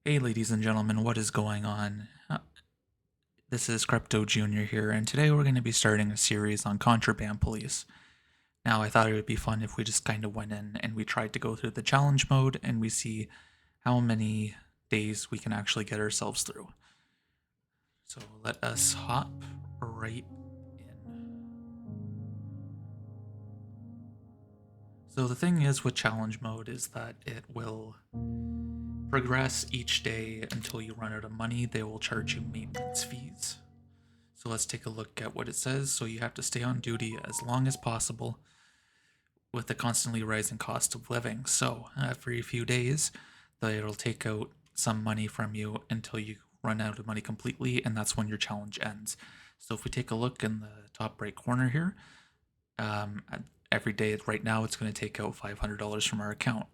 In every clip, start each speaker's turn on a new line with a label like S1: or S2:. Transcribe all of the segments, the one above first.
S1: Hey, ladies and gentlemen, what is going on? This is Crypto Jr. here, and today we're going to be starting a series on contraband police. Now, I thought it would be fun if we just kind of went in and we tried to go through the challenge mode and we see how many days we can actually get ourselves through. So let us hop right in. So the thing is with challenge mode is that it will progress each day until you run out of money. They will charge you maintenance fees. So let's take a look at what it says. So you have to stay on duty as long as possible with the constantly rising cost of living. So every few days, it'll take out some money from you until you run out of money completely, and that's when your challenge ends. So if we take a look in the top right corner here, every day right now it's going to take out $500 from our account.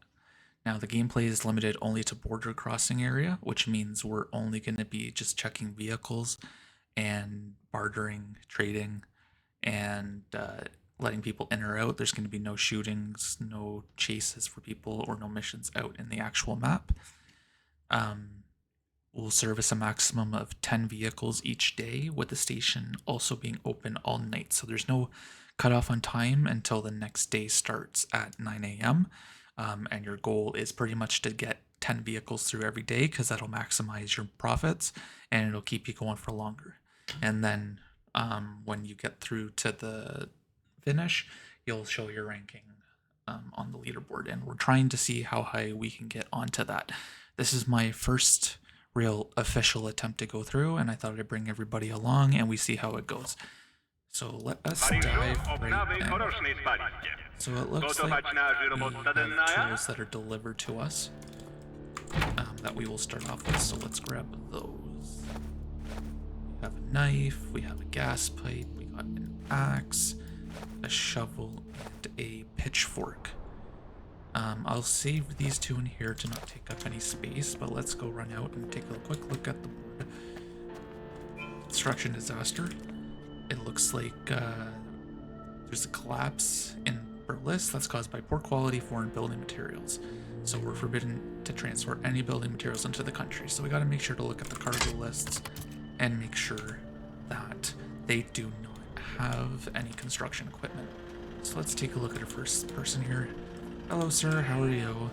S1: Now the gameplay is limited only to border crossing area, which means we're only going to be just checking vehicles and bartering, trading, and letting people in or out. There's going to be no shootings, no chases for people, or no missions out in the actual map. We'll service a maximum of 10 vehicles each day, with the station also being open all night. So there's no cutoff on time until the next day starts at 9 a.m. And your goal is pretty much to get 10 vehicles through every day because that'll maximize your profits and it'll keep you going for longer. And then when you get through to the finish, you'll show your ranking on the leaderboard. And we're trying to see how high we can get onto that. This is my first real official attempt to go through, and I thought I'd bring everybody along and we see how it goes. So let us dive right in. So it looks like we have tools that are delivered to us that we will start off with. So let's grab those. We have a knife, we have a gas pipe, we got an axe, a shovel, and a pitchfork. I'll save these two in here to not take up any space, but let's go run out and take a quick look at the board. Construction disaster. It looks like there's a collapse in Berlis that's caused by poor quality foreign building materials. So we're forbidden to transport any building materials into the country. So we got to make sure to look at the cargo lists and make sure that they do not have any construction equipment. So let's take a look at our first person here. Hello, sir. How are you?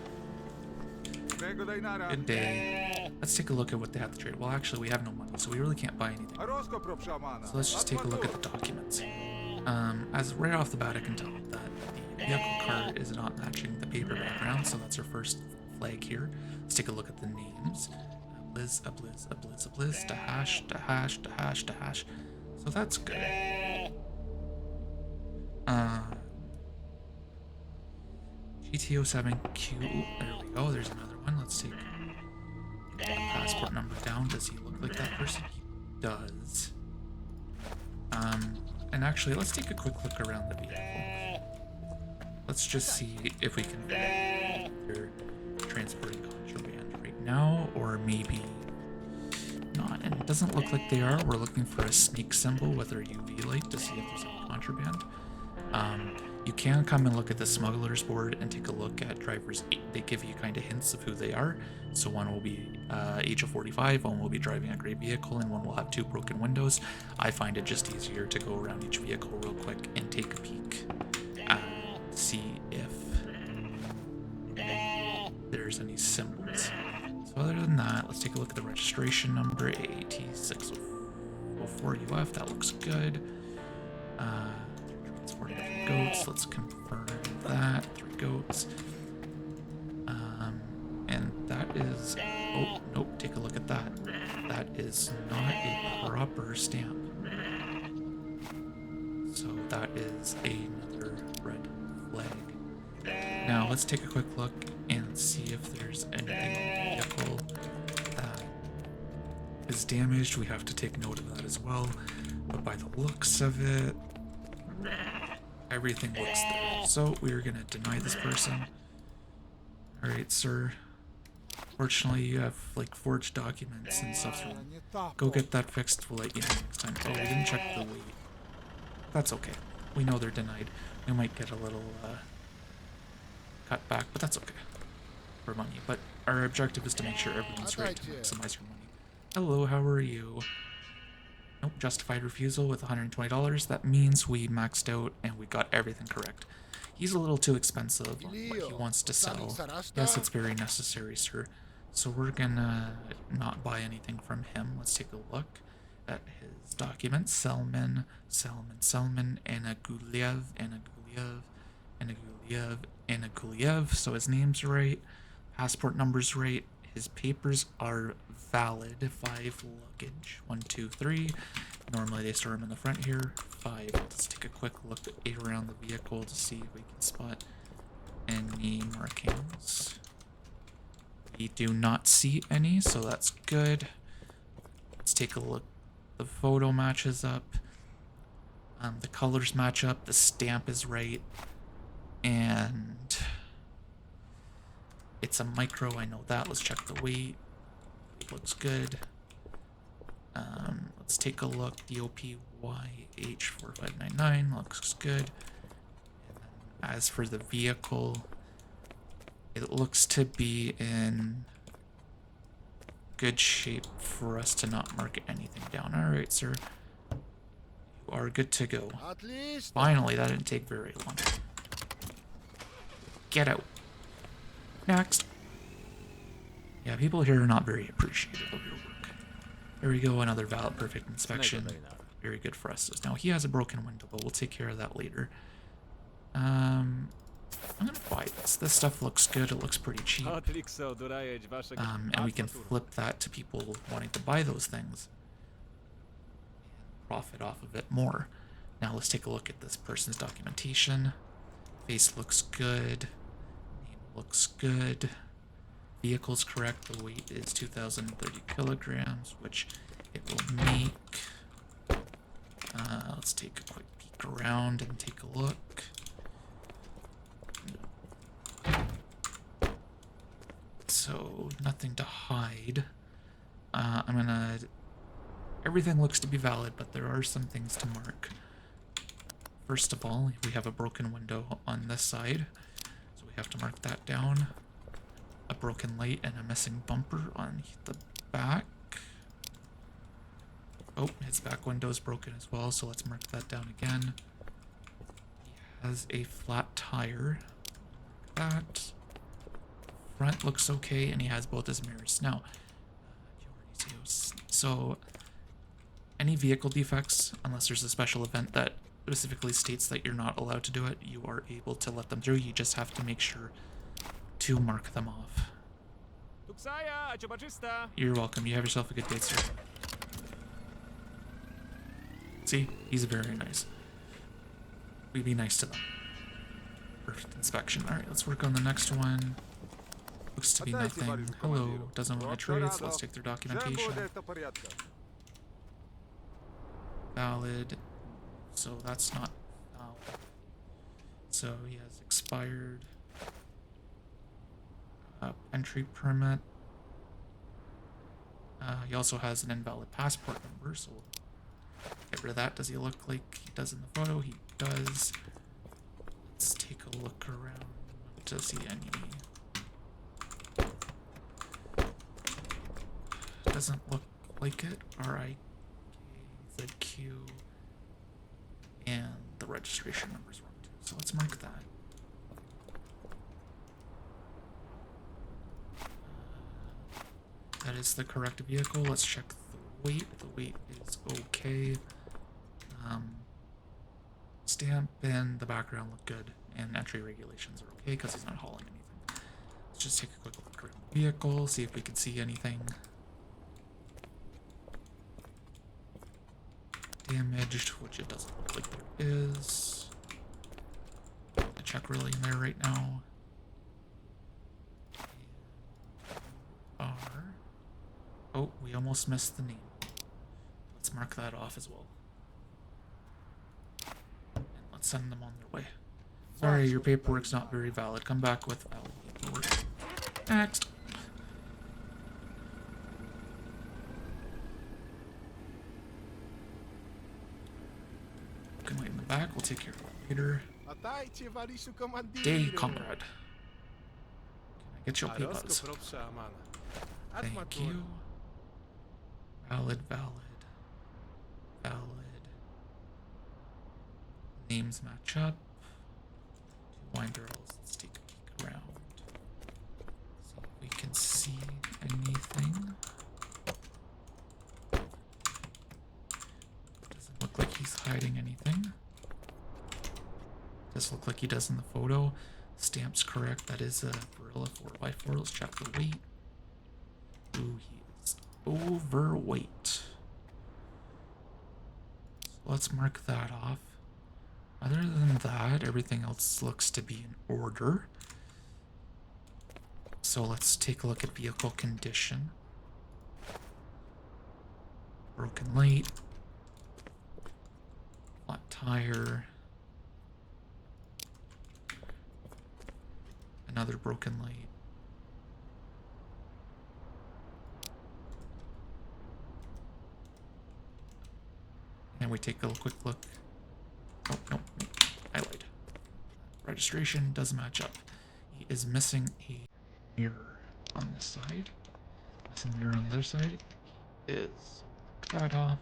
S1: Good day. Let's take a look at what they have to trade. Well, actually, we have no money, so we really can't buy anything. So let's just take a look at the documents. As right off the bat, I can tell that the vehicle card is not matching the paper background, so that's our first flag here. Let's take a look at the names. Blizz, a blizz, a blizz, a blizz, dahash, dahash, dahash, dahash. So that's good. GTO7Q. There we go. There's another one. Let's take the passport number down. Does he look like that person? He does. And actually, let's take a quick look around the vehicle. Let's just see if we can figure out if they're transporting contraband right now, or maybe not. And it doesn't look like they are. We're looking for a sneak symbol with our UV light to see if there's any contraband. You can come and look at the smuggler's board and take a look at drivers. They give you kind of hints of who they are. So one will be age of 45, one will be driving a gray vehicle, and one will have 2 broken windows. I find it just easier to go around each vehicle real quick and take a peek and see if there's any symbols. So other than that, let's take a look at the registration number, AAT604UF. That looks good. Transporting 3 goats. Let's confirm that. 3 goats. And that is... Oh, nope. Take a look at that. That is not a proper stamp. So that is another red flag. Now, let's take a quick look and see if there's anything on the vehicle that is damaged. We have to take note of that as well. But by the looks of it, everything looks there. So we're gonna deny this person. Alright, sir. Fortunately, you have like forged documents and stuff, so go get that fixed. We'll let you know next time. Oh, we didn't check the weight. That's okay. We know they're denied. We might get a little cut back, but that's okay. for money, but our objective is to make sure everyone's right to maximize your money. Hello, how are you? Nope, justified refusal with $120. That means we maxed out and we got everything correct. He's a little too expensive on what he wants to sell. Yes, it's very necessary, sir. So we're gonna not buy anything from him. Let's take a look at his documents. Selman, Anaguliev, Anaguliev. So his name's right. Passport number's right. His papers are valid. 5 luggage. 1, 2, 3. Normally they store them in the front here. 5. Let's take a quick look around the vehicle to see if we can spot any markings. We do not see any, so that's good. Let's take a look. The photo matches up. The colors match up. The stamp is right. And it's a micro, I know that. Let's check the weight. It looks good. Let's take a look. DOPYH4599 looks good. As for the vehicle, it looks to be in good shape for us to not mark anything down. Alright, sir. You are good to go. Finally, that didn't take very long. Get out. Next. Yeah, people here are not very appreciative of your work. There we go, another valid perfect inspection. Very good for us. Now he has a broken window, but we'll take care of that later. I'm gonna buy this. This stuff looks good. It looks pretty cheap. And we can flip that to people wanting to buy those things. Profit off of it more. Now let's take a look at this person's documentation. Face looks good. Name looks good. Vehicle's correct. The weight is 2,030 kilograms, which it will make. Let's take a quick peek around and take a look. So, nothing to hide. Everything looks to be valid, but there are some things to mark. First of all, we have a broken window on this side, so we have to mark that down. A broken light and a missing bumper on the back. Oh, his back window's broken as well, so let's mark that down again. He has a flat tire. That. Front looks okay, and he has both his mirrors. Now, so any vehicle defects, unless there's a special event that specifically states that you're not allowed to do it, you are able to let them through. You just have to make sure to mark them off. You're welcome. You have yourself a good day, sir. See? He's very nice. We be nice to them. Perfect inspection. Alright, let's work on the next one. Looks to be nothing. Hello. Doesn't want to trade, so let's take their documentation. Valid. So that's not valid. So he has expired. Entry permit. He also has an invalid passport number, so we'll get rid of that. Does he look like he does in the photo? He does. Let's take a look around to see any. Doesn't look like it. RIKZQ. And the registration number's wrong too, so let's mark that. That is the correct vehicle. Let's check the weight. The weight is okay. Stamp and the background look good, and entry regulations are okay because he's not hauling anything. Let's just take a quick look around the vehicle, see if we can see anything damaged, which it doesn't look like there is. The check really in there right now. Oh, we almost missed the name. Let's mark that off as well. And let's send them on their way. Sorry, your paperwork's not very valid. Come back with valid paperwork. Next. Can wait in the back. We'll take care of it later. Day, comrade. Can I Get your papers. Thank you. Valid. Names match up. Two wine barrels. Let's take a peek around. See if we can see anything. Doesn't look like he's hiding anything. Does look like he does in the photo. Stamp's correct. That is a Barilla 4x4. Let's check the weight. Ooh, he is overweight. So let's mark that off. Other than that, everything else looks to be in order. So let's take a look at vehicle condition. Broken light. Flat tire. Another broken light. And we take a quick look. Oh, no, I lied. Registration does match up. He is missing a mirror on this side. Missing a mirror on the other side. Is that off.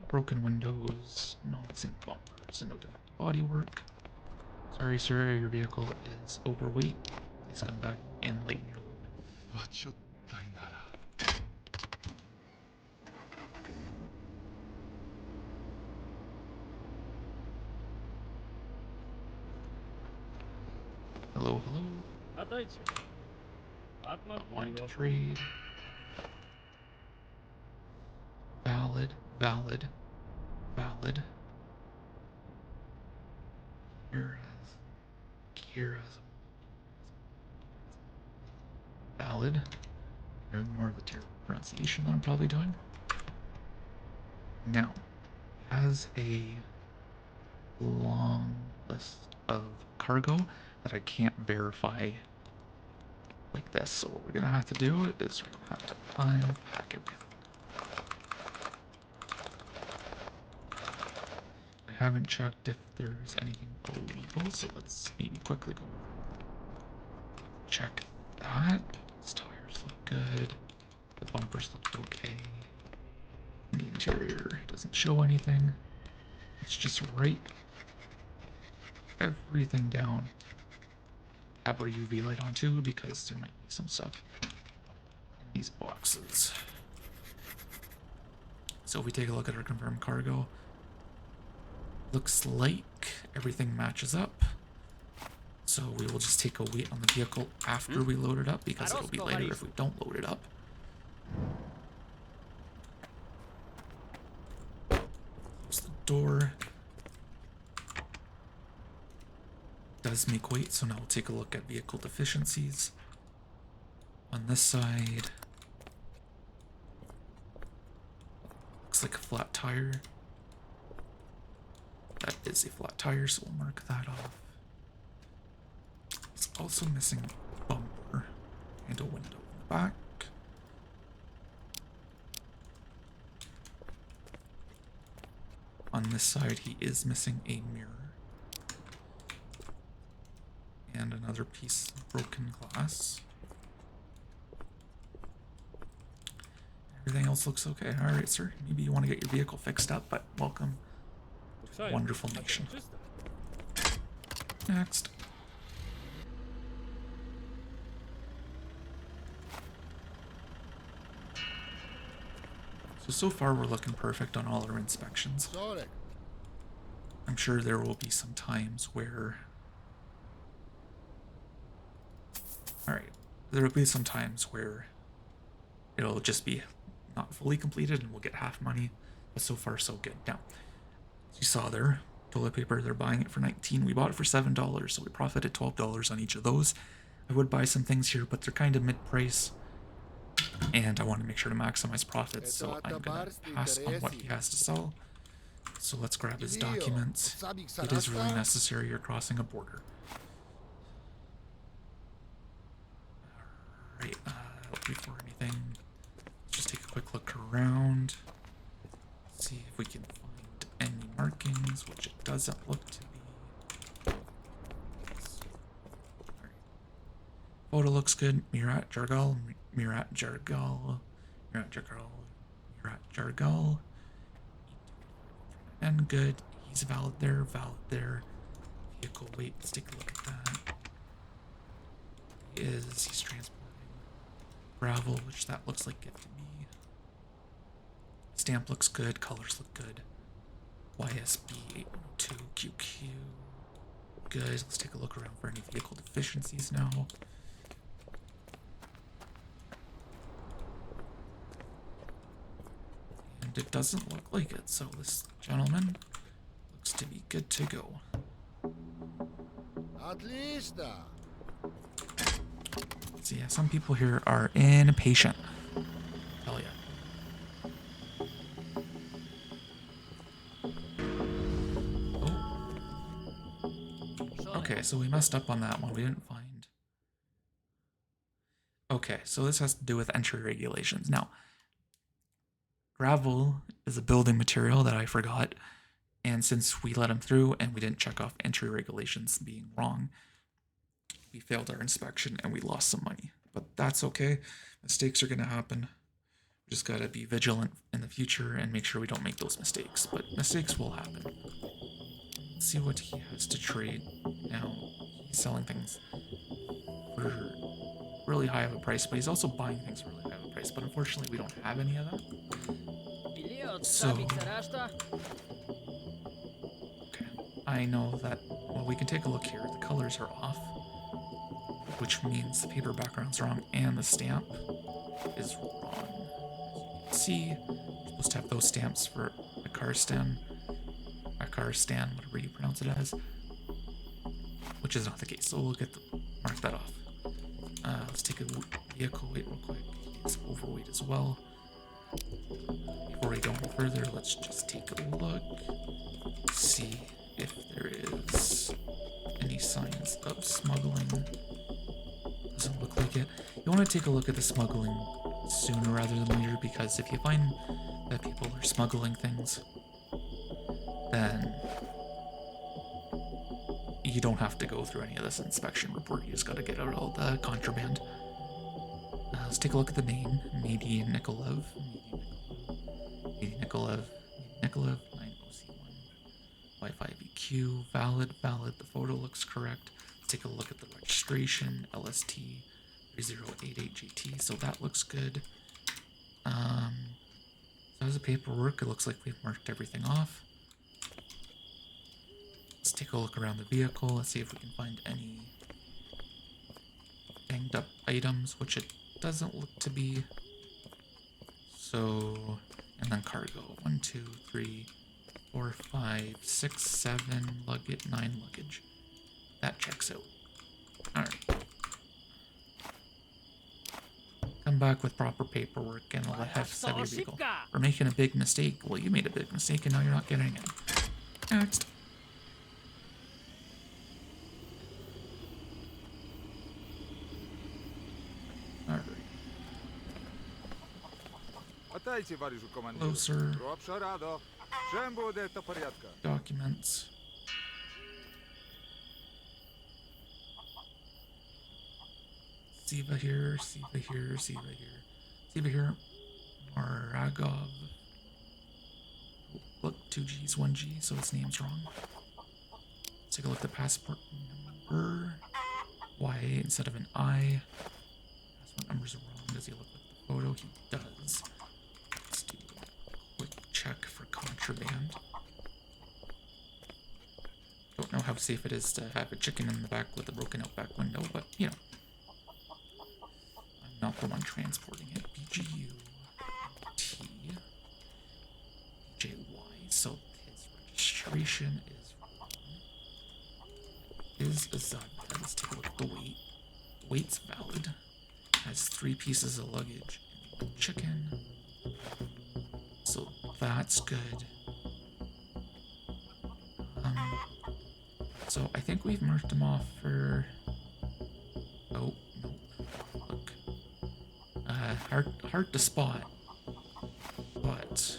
S1: Broken windows, non-sync bumpers, and no defective bodywork. Sorry, sir, your vehicle is overweight. Please come back and lighten your load. Hello. Wanting to trade. Valid. Kira's valid. Ignore the terrible pronunciation that I'm probably doing. Now, has a long list of cargo that I can't verify like this. So what we're gonna have to do is we're gonna have to unpack everything. I haven't checked if there's anything illegal, so let's maybe quickly go check that. These tires look good. The bumpers look okay. The interior doesn't show anything. Let's just write everything down. Have our UV light on too, because there might be some stuff in these boxes. So if we take a look at our confirmed cargo, looks like everything matches up. So we will just take a wait on the vehicle after we load it up, because it'll be later if we don't load it up. Close the door. Does make weight, so now we'll take a look at vehicle deficiencies. On this side, looks like a flat tire. That is a flat tire, so we'll mark that off. It's also missing a bumper and a window in the back. On this side, he is missing a mirror. And another piece of broken glass. Everything else looks okay. Alright, sir. Maybe you want to get your vehicle fixed up, but welcome to a wonderful nation. Next. So far we're looking perfect on all our inspections. I'm sure there will be some times where... Alright, there will be some times where it'll just be not fully completed and we'll get half money, but so far so good. Now, as you saw there, toilet paper, they're buying it for $19. We bought it for $7, so we profited $12 on each of those. I would buy some things here, but they're kind of mid-price, and I want to make sure to maximize profits, so I'm going to pass on what he has to sell. So let's grab his documents. It is really necessary you're crossing a border. Alright, before anything, let's just take a quick look around. See if we can find any markings, which it doesn't look to be. Alright. Photo looks good. Mirat Jargal, Mirat Jargal, Mirat Jargal, Mirat Jargal. And good. He's valid there, valid there. Vehicle weight, let's take a look at that. He's transporting gravel, which that looks like it to me. Stamp looks good, colors look good. YSB 802 QQ. Good. Let's take a look around for any vehicle deficiencies now. And it doesn't look like it, so this gentleman looks to be good to go.
S2: At least.
S1: So yeah, some people here are impatient. Hell yeah. Oh. Okay, so we messed up on that one. We didn't find. Okay, so this has to do with entry regulations. Now, gravel is a building material that I forgot. And since we let him through and we didn't check off entry regulations being wrong, we failed our inspection and we lost some money. But that's okay. Mistakes are going to happen. We just got to be vigilant in the future and make sure we don't make those mistakes. But mistakes will happen. Let's see what he has to trade. Now, he's selling things for really high of a price, but he's also buying things for really high of a price. But unfortunately, we don't have any of that. So, okay, I know that, well, we can take a look here. The colors are off, which means the paper background's wrong and the stamp is wrong. As you can see, we're supposed to have those stamps for a car stand, whatever you pronounce it as, which is not the case. So we'll mark that off. Let's take a vehicle weight real quick. He's overweight as well. Before we go any further, let's just take a look, see if there is any signs of smuggling. Doesn't look like it. You want to take a look at the smuggling sooner rather than later, because if you find that people are smuggling things, then you don't have to go through any of this inspection report. You just got to get out all the contraband. Let's take a look at the name. Mady Nikolaev. Mady Nikolaev. 90C1. Wi-Fi BQ. Valid. The photo looks correct. Let's take a look at the registration. LST 3088GT. So that looks good. So as the paperwork, it looks like we've marked everything off. Let's take a look around the vehicle. Let's see if we can find any banged up items, which it doesn't look to be. So, and then cargo. 1, 2, 3, 4, 5, 6, 7 luggage, 9 luggage. That checks out. Alright. Come back with proper paperwork and I'll have sell your vehicle. We're making a big mistake. Well, you made a big mistake and now you're not getting it. Next. Closer. Documents. Siva here. Maragov. Look, 2 G's, 1 G, so his name's wrong. Let's take a look at the passport number. Y instead of an I. Passport numbers are wrong. Does he look like the photo? He does. Let's do a quick check for contraband. Don't know how safe it is to have a chicken in the back with a broken out back window, but you know. I'm not the one transporting it. BGU T JY. So his registration is wrong. Is a Zod. Let's take a look at the weight. Weight's valid. Has 3 pieces of luggage and 1 chicken. So that's good. So I think we've marked him off for. Oh no! Look, hard to spot. But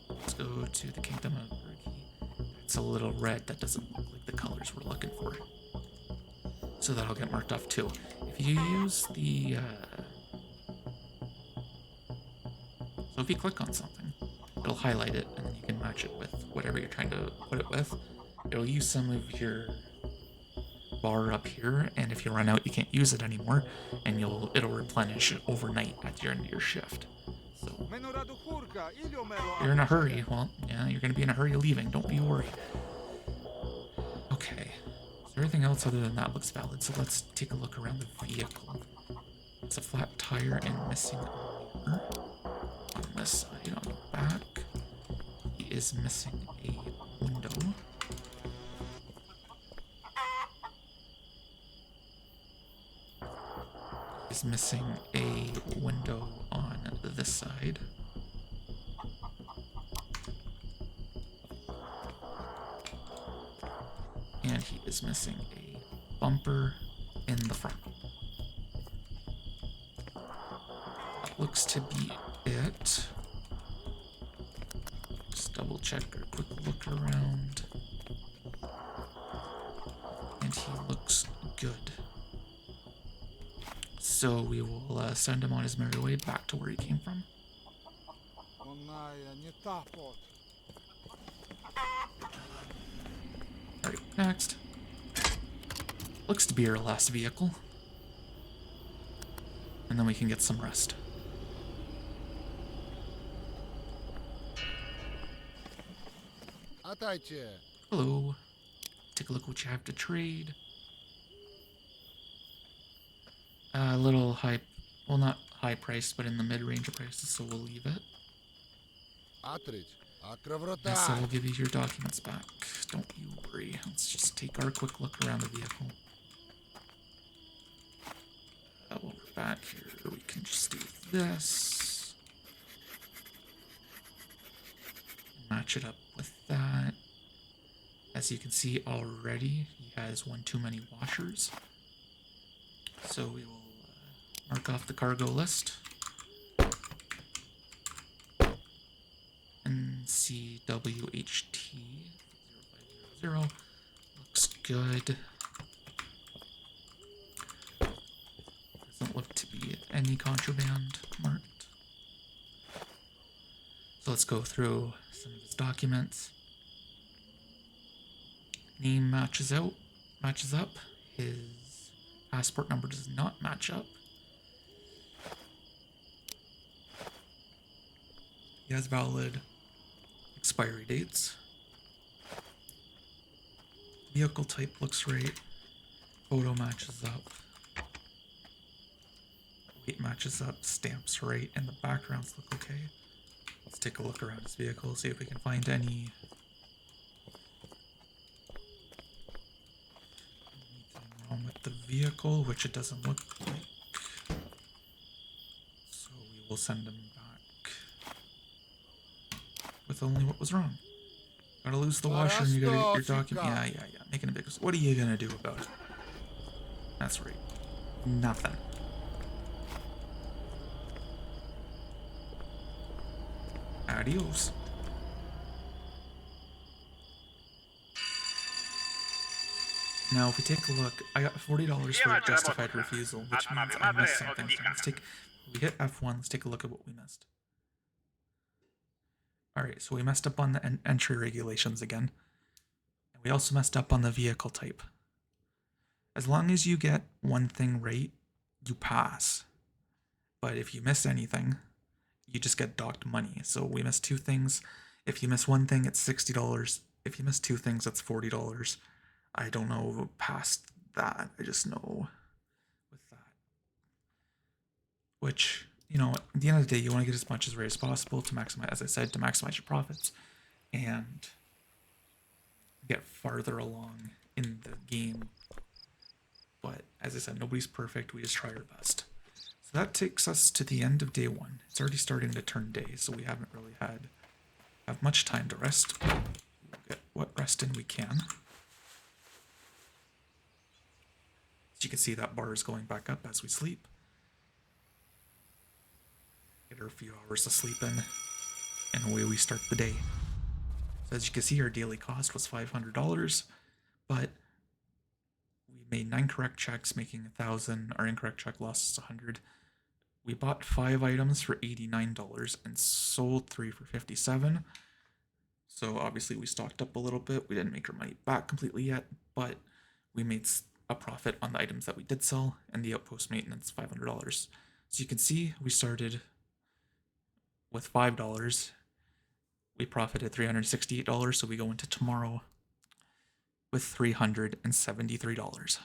S1: let's go to the Kingdom of Urgi. It's a little red. That doesn't look like the colors we're looking for. So that'll get marked off too. If you use the, so if you click on something, it'll highlight it and then you can match it with whatever you're trying to put it with. It'll use some of your bar up here, and if you run out, you can't use it anymore, and it'll replenish overnight at your end of your shift. So if you're in a hurry, well, yeah, you're gonna be in a hurry leaving. Don't be worried. Okay. Is there anything else other than that looks valid? So let's take a look around the vehicle. It's a flat tire and missing a mirror. On this side, on the back, he is missing a window. Is missing a window on this side. And he is missing a bumper in the front. That looks to be it. Just double check or quick look around. And he looks good. So we will send him on his merry way back to where he came from. Alright, next. Looks to be our last vehicle. And then we can get some rest. Hello. Take a look what you have to trade. A little high, well, not high priced, but in the mid-range of prices, so we'll leave it. Yes, I will give you your documents back. Don't you worry. Let's just take our quick look around the vehicle. While we're back here, we can just do this. Match it up with that. As you can see already, he has one too many washers. So we will mark off the cargo list. NCWHT 0500 looks good. Doesn't look to be any contraband marked. So let's go through some of his documents. Name matches up. His passport number does not match up. He has valid expiry dates. Vehicle type looks right. Photo matches up. Weight matches up. Stamps right. And the backgrounds look okay. Let's take a look around his vehicle, see if we can find anything wrong with the vehicle, which it doesn't look like. So we will send him back with only what was wrong. Gotta lose the washer and you gotta get your document. Yeah. Making a big. What are you gonna do about it? That's right. Nothing. Adios. Now, if we take a look, I got $40 for a justified refusal, which means I missed something. So we hit F1, let's take a look at what we missed. Alright, so we messed up on the entry regulations again. And we also messed up on the vehicle type. As long as you get one thing right, you pass. But if you miss anything, you just get docked money. So we missed two things. If you miss one thing, it's $60. If you miss two things, that's $40. I don't know past that. I just know with that. Which, you know, at the end of the day, you want to get as much as right as possible to maximize, as I said, to maximize your profits and get farther along in the game. But as I said, nobody's perfect. We just try our best. So that takes us to the end of day one. It's already starting to turn day, so we haven't really have much time to rest. We'll get what rest in we can. As you can see, that bar is going back up as we sleep. Get her a few hours of sleep in, and away we start the day. So as you can see, our daily cost was $500, but we We made 9 correct checks, making 1,000. Our incorrect check lost us 100. We bought 5 items for $89 and sold 3 for 57. So obviously we stocked up a little bit. We didn't make our money back completely yet, but we made a profit on the items that we did sell, and the outpost maintenance $500. So you can see we started with $5. We profited $368, so we go into tomorrow with $373.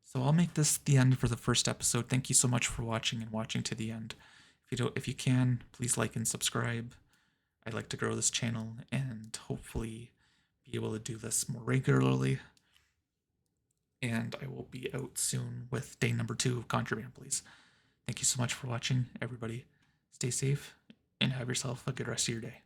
S1: So I'll make this the end for the first episode. Thank you so much for watching and watching to the end. If you can, please like and subscribe. I'd like to grow this channel and hopefully be able to do this more regularly. And I will be out soon with day number 2 of Contraband, please. Thank you so much for watching, everybody. Stay safe and have yourself a good rest of your day.